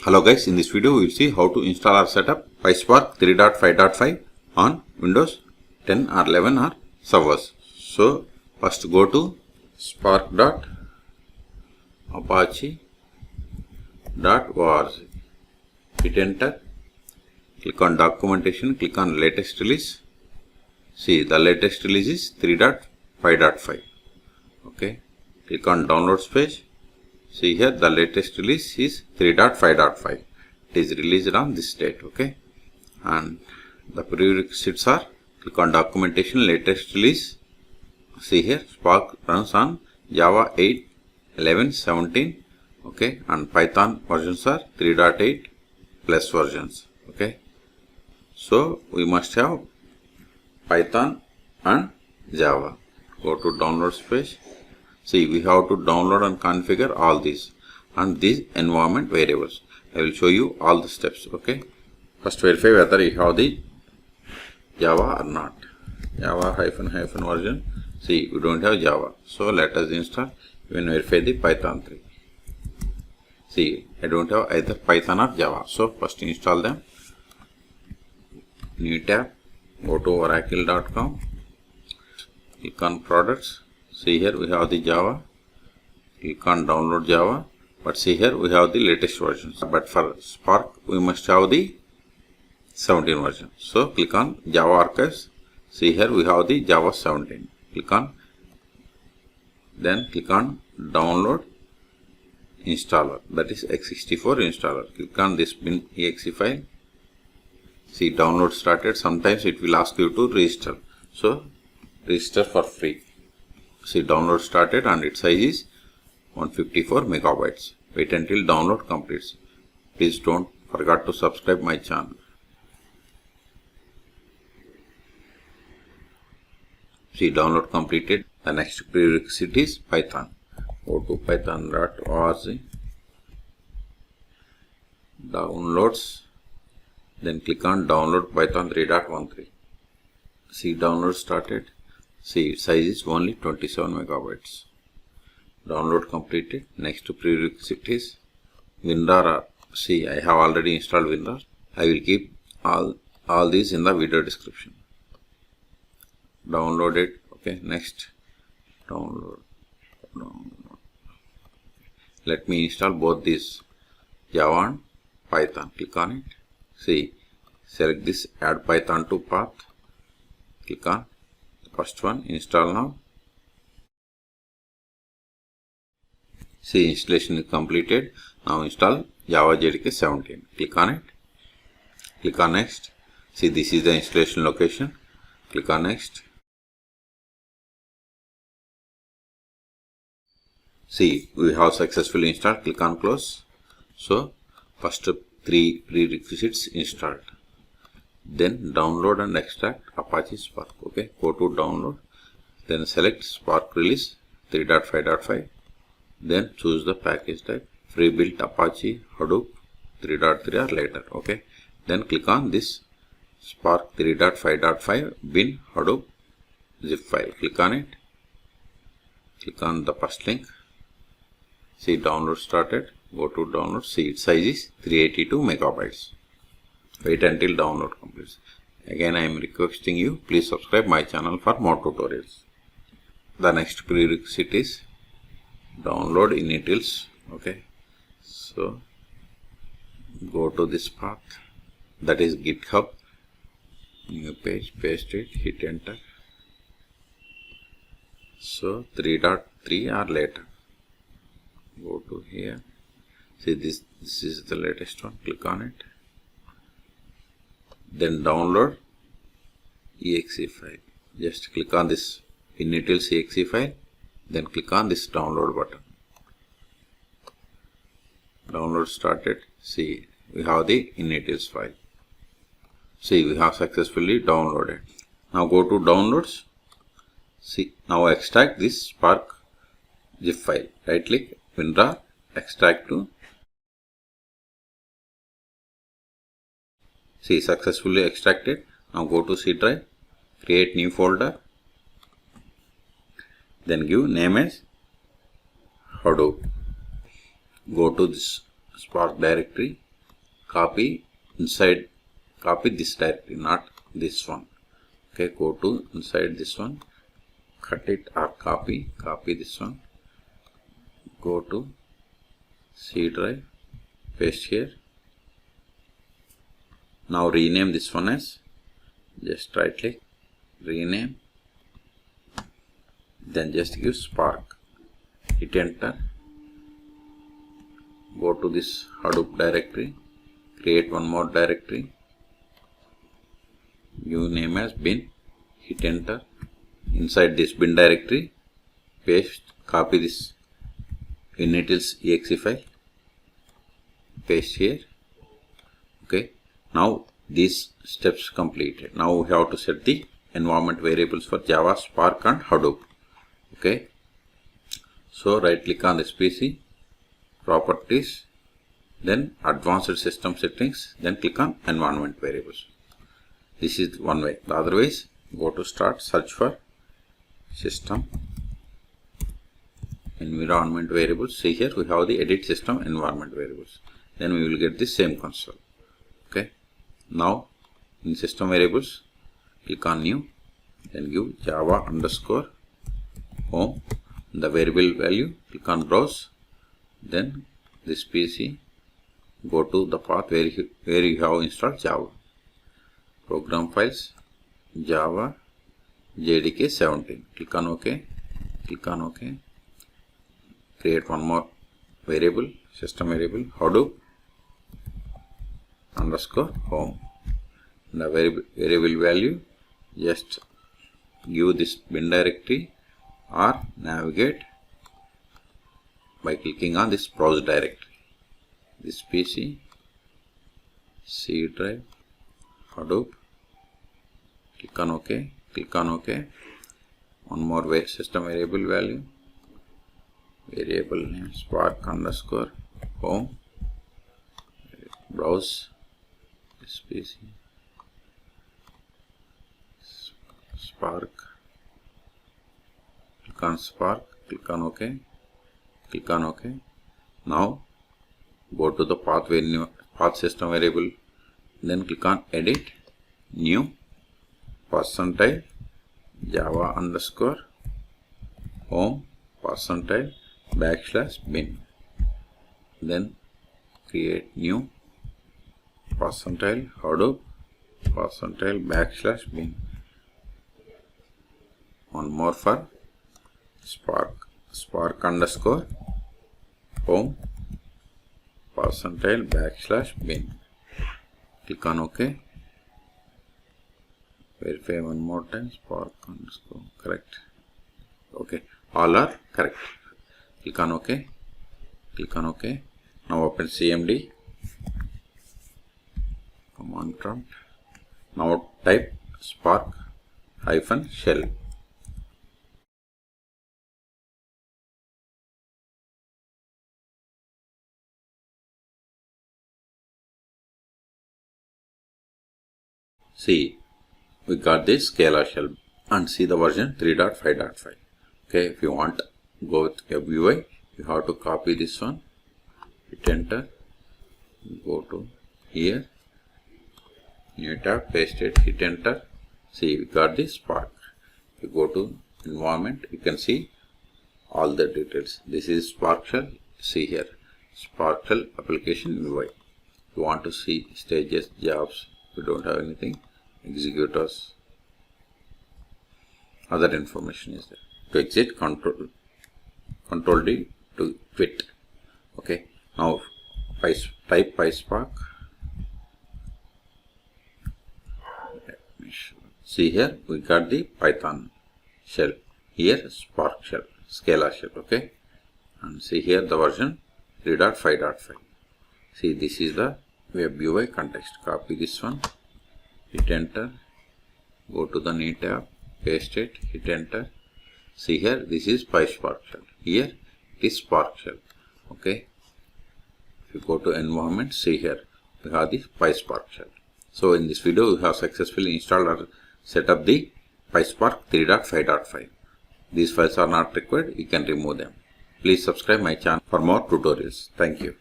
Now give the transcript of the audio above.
Hello guys, in this video we will see how to install or set up PySpark 3.5.5 on Windows 10 or 11 or servers. So first go to spark.apache.org, hit enter, click on documentation, click on latest release. See, the latest release is 3.5.5. Okay, click on downloads page. See here the latest release is 3.5.5. It is released on this date. Okay, and the prerequisites are: click on documentation, latest release. See here Spark runs on Java 8, 11, 17. Okay, and Python versions are 3.8 plus versions. Okay, so we must have Python and Java. Go to downloads page. See, we have to download and configure all these and these environment variables. I will show you all the steps. Okay, first verify whether you have the Java or not. Java -- version. See, we don't have Java, so let us install. Even verify the Python 3. See, I don't have either Python or Java, so first install them. New tab, go to oracle.com, click on products. See here we have the Java, click on download Java, but see here we have the latest versions, but for Spark we must have the 17 version. So click on Java archives. See here we have the Java 17. Click on, then click on download installer, that is x64 installer. Click on this bin.exe file. See, download started. Sometimes it will ask you to register, so register for free. See, download started and its size is 154 megabytes. Wait until download completes. Please don't forget to subscribe my channel. See, download completed. The next prerequisite is Python. Go to python.org, downloads, then click on download Python 3.13. See, download started. See, its size is only 27 megabytes. Download completed. Next prerequisite is WinRAR. See, I have already installed WinRAR. I will keep all these in the video description. Download it. Okay, next download. Let me install both these, Java and Python. Click on it. See, select this add Python to path. Click on first one, install now. See, installation is completed. Now install Java JDK 17. Click on it. Click on next. See, this is the installation location. Click on next. See, we have successfully installed. Click on close. So, first 3 prerequisites installed. Then download and extract Apache Spark. Okay, go to download, then select Spark release 3.5.5, then choose the package type, pre-built Apache HADOOP 3.3 or later. Okay, then click on this Spark 3.5.5 bin HADOOP zip file. Click on it. Click on the first link. See, download started. Go to download. See, its size is 382 megabytes. Wait until download completes. Again, I am requesting you, please subscribe my channel for more tutorials. The next prerequisite is download initils. Okay, so go to this path, that is GitHub, new page, paste it, hit enter. So 3.3 or later. Go to here. See, this is the latest one. Click on it. Then download exe file. Just click on this initils exe file. Then click on this download button. Download started. See, we have the initils file. See, we have successfully downloaded. Now go to downloads. See, now extract this Spark zip file. Right click, WinRAR, extract to. See, successfully extracted. Now go to C drive, create new folder, then give name as HADOOP. Go to this Spark directory, copy this directory, not this one. Okay, go to inside this one, cut it or copy this one, go to C drive, paste here. Now rename this one as, just right click, rename, then just give Spark, hit enter, go to this Hadoop directory, create one more directory, new name as bin, hit enter, inside this bin directory, paste, copy this initils exe file, paste here. Okay, now these steps completed. Now we have to set the environment variables for Java, Spark and Hadoop. Okay, so right click on this PC, properties, then advanced system settings, then click on environment variables. This is one way. The other way is go to start, search for system environment variables. See here we have the edit system environment variables. Then we will get the same console. Okay. Now in system variables, click on new, then give Java underscore home, the variable value, click on browse, then this PC, go to the path where you have installed Java, program files, Java JDK 17, click on OK, click on OK, create one more variable, system variable, Hadoop underscore home, the variable value, just give this bin directory or navigate by clicking on this browse directory, this PC, C drive, Hadoop, click on OK, click on OK, one more system variable value, variable name Spark underscore home, browse this PC, Spark, click on Spark, click on OK, click on OK. Now go to the path system variable, then click on edit, new, percentile, Java underscore home, percentile, backslash bin, then create new, percentile Hadoop, percentile backslash bin, one more for Spark underscore home, percentile backslash bin, click on OK, verify one more time, Spark underscore, correct, okay, all are correct, click on OK, click on OK. Now open CMD, command prompt, now type Spark hyphen shell. See, we got this Scala shell and see the version 3.5.5. Okay, if you want go with a UI, you have to copy this one, hit enter, go to here, new tab, paste it, hit enter. See, we got the Spark. If you go to environment, you can see all the details. This is Spark shell. See here, Spark shell application UI. You want to see stages, jobs, we don't have anything, executors, other information is there. To exit, control D to quit. Okay, now type PySpark. See here we got the Python shell, here Spark shell, Scala shell. Okay, and see here the version 3.5.5. see, this is the web UI context. Copy this one, hit enter, go to the new tab, paste it, hit enter. See here, this is PySpark shell, here it is Spark shell. Okay, if you go to environment, see here we have the PySpark shell. So in this video we have successfully installed or set up the PySpark 3.5.5. These files are not required, you can remove them. Please subscribe my channel for more tutorials. Thank you.